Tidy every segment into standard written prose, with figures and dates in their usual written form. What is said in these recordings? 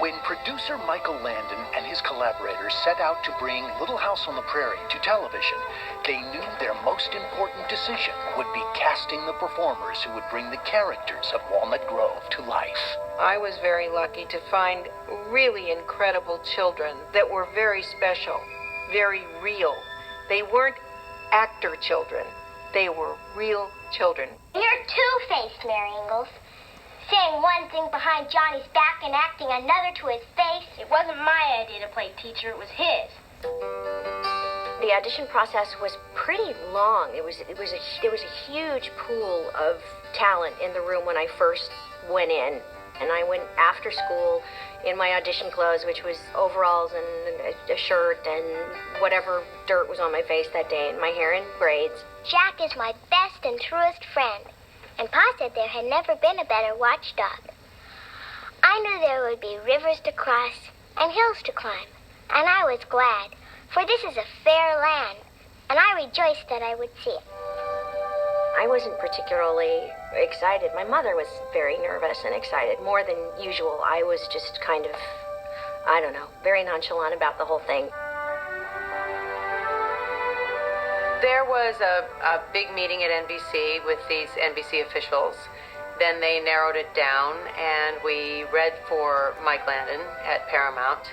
When producer Michael Landon and his collaborators set out to bring Little House on the Prairie to television, they knew their most important decision would be casting the performers who would bring the characters of Walnut Grove to life. I was very lucky to find really incredible children that were very special, very real. They weren't actor children. They were real children. You're two-faced, Mary Ingalls. Saying one thing behind Johnny's back and acting another to his face. It wasn't my idea to play teacher, it was his. The audition process was pretty long. There was a huge pool of talent in the room when I first went in. And I went after school in my audition clothes, which was overalls and a shirt and whatever dirt was on my face that day, and my hair in braids. Jack is my best and truest friend, and Pa said there had never been a better watchdog. I knew there would be rivers to cross and hills to climb, and I was glad, for this is a fair land, and I rejoiced that I would see it. I wasn't particularly excited. My mother was very nervous and excited, more than usual. I was just kind of, I don't know, very nonchalant about the whole thing. There was a big meeting at NBC with these NBC officials. Then they narrowed it down, and we read for Mike Landon at Paramount,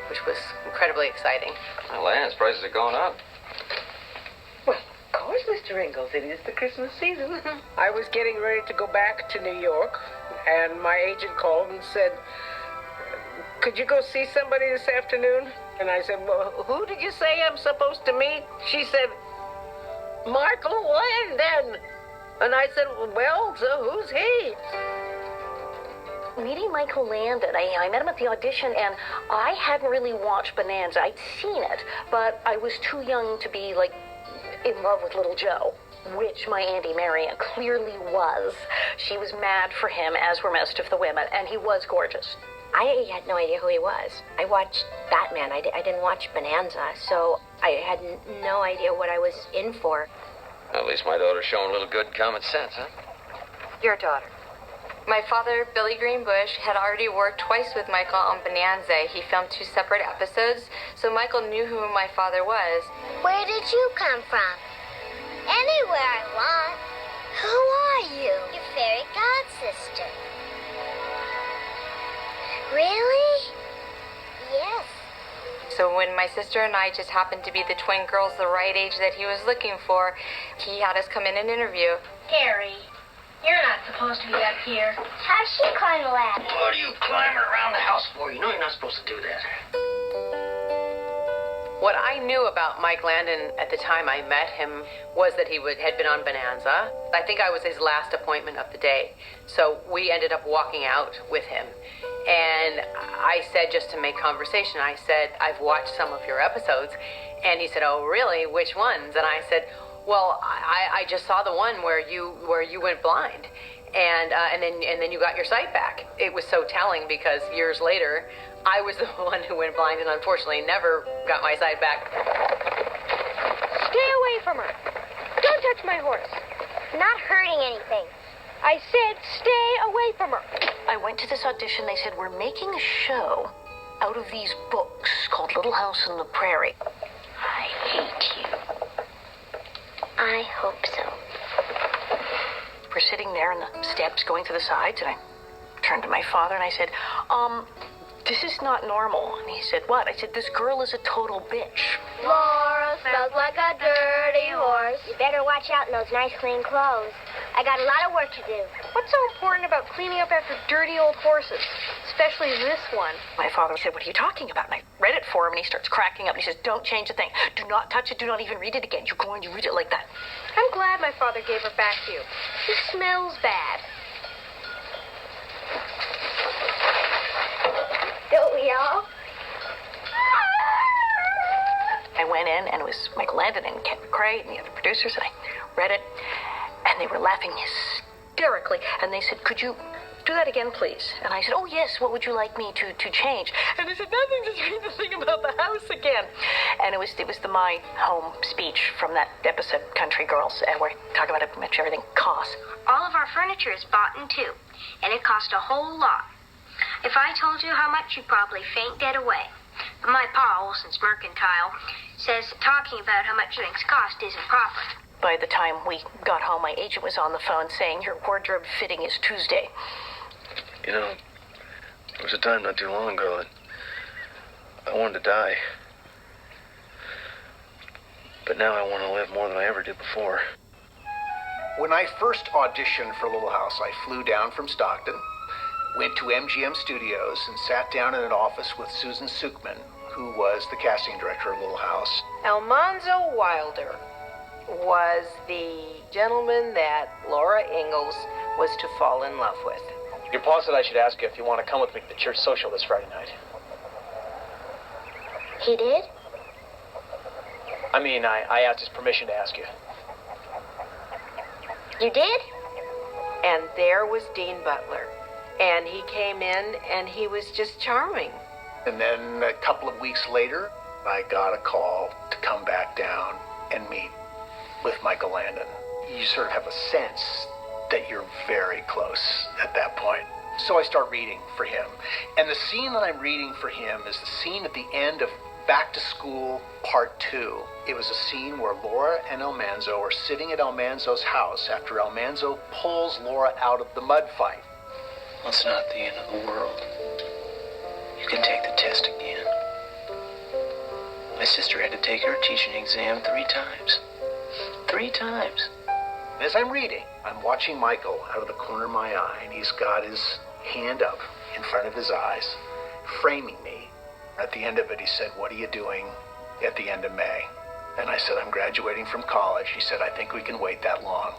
which was incredibly exciting. Well, Landon's prices are going up. Of course, Mr. Ingalls, it is the Christmas season. I was getting ready to go back to New York, and my agent called and said, could you go see somebody this afternoon? And I said, well, who did you say I'm supposed to meet? She said, Michael Landon. And I said, well, so who's he? Meeting Michael Landon, I met him at the audition, and I hadn't really watched Bonanza. I'd seen it, but I was too young to be, in love with Little Joe, which my Auntie Marion clearly was. She was mad for him, as were most of the women, and he was gorgeous. I had no idea who he was. I watched Batman. I didn't watch Bonanza, so I had no idea what I was in for. Well, at least my daughter's showing a little good common sense, huh? Your daughter. My father, Billy Greenbush, had already worked twice with Michael on Bonanza. He filmed 2 separate episodes, so Michael knew who my father was. Where did you come from? Anywhere I want. Who are you? Your fairy god sister. Really? Yes. So when my sister and I just happened to be the twin girls the right age that he was looking for, he had us come in and interview. Harry, you're not supposed to be up here. How'd she climb a ladder? What are you climbing around the house for? You know you're not supposed to do that. What I knew about Mike Landon at the time I met him was that he had been on Bonanza. I think I was his last appointment of the day. So we ended up walking out with him. And I said, just to make conversation, I said, I've watched some of your episodes. And he said, oh, really? Which ones? And I said, well, I just saw the one where you went blind. And then you got your sight back. It was so telling because years later, I was the one who went blind and unfortunately never got my sight back. Stay away from her. Don't touch my horse. Not hurting anything. I said stay away from her. I went to this audition. They said, we're making a show out of these books called Little House on the Prairie. I hate you. I hope so. We're sitting there on the steps going to the sides, and I turned to my father and I said, this is not normal. And he said, what? I said, this girl is a total bitch. Laura smells like a dirty horse. You better watch out in those nice clean clothes. I got a lot of work to do. What's so important about cleaning up after dirty old horses? Especially this one. My father said, what are you talking about? And I read it for him, and he starts cracking up. And he says, don't change a thing. Do not touch it. Do not even read it again. You're going to read it like that. I'm glad my father gave her back to you. She smells bad. Don't we all? I went in, and it was Michael Landon and Ken McCrae and the other producers, and I read it, and they were laughing hysterically. And they said, could you do that again, please? And I said, oh, yes, what would you like me to change? And they said, nothing, just read the thing about the house again. And it was my home speech from that episode, Country Girls, and we're talking about how much everything costs. All of our furniture is bought in 2, and it cost a whole lot. If I told you how much, you'd probably faint dead away. But my pa, Olson's Mercantile, says that talking about how much things cost isn't proper. By the time we got home, my agent was on the phone saying your wardrobe fitting is Tuesday. You know, there was a time not too long ago that I wanted to die. But now I want to live more than I ever did before. When I first auditioned for Little House, I flew down from Stockton, went to MGM Studios, and sat down in an office with Susan Sukman, who was the casting director of Little House. Almanzo Wilder was the gentleman that Laura Ingalls was to fall in love with. Your pa said I should ask you if you want to come with me to the church social this Friday night. He did? I mean, I asked his permission to ask you. You did? And there was Dean Butler. And he came in, and he was just charming. And then a couple of weeks later, I got a call to come back down and meet with Michael Landon. You sort of have a sense that you're very close at that point. So I start reading for him. And the scene that I'm reading for him is the scene at the end of Back to School Part 2. It was a scene where Laura and Almanzo are sitting at Almanzo's house after Almanzo pulls Laura out of the mud fight. Well, it's not the end of the world. You can take the test again. My sister had to take her teaching exam 3 times. 3 times. As I'm reading, I'm watching Michael out of the corner of my eye, and he's got his hand up in front of his eyes, framing me. At the end of it, he said, "What are you doing at the end of May?" And I said, "I'm graduating from college." He said, "I think we can wait that long."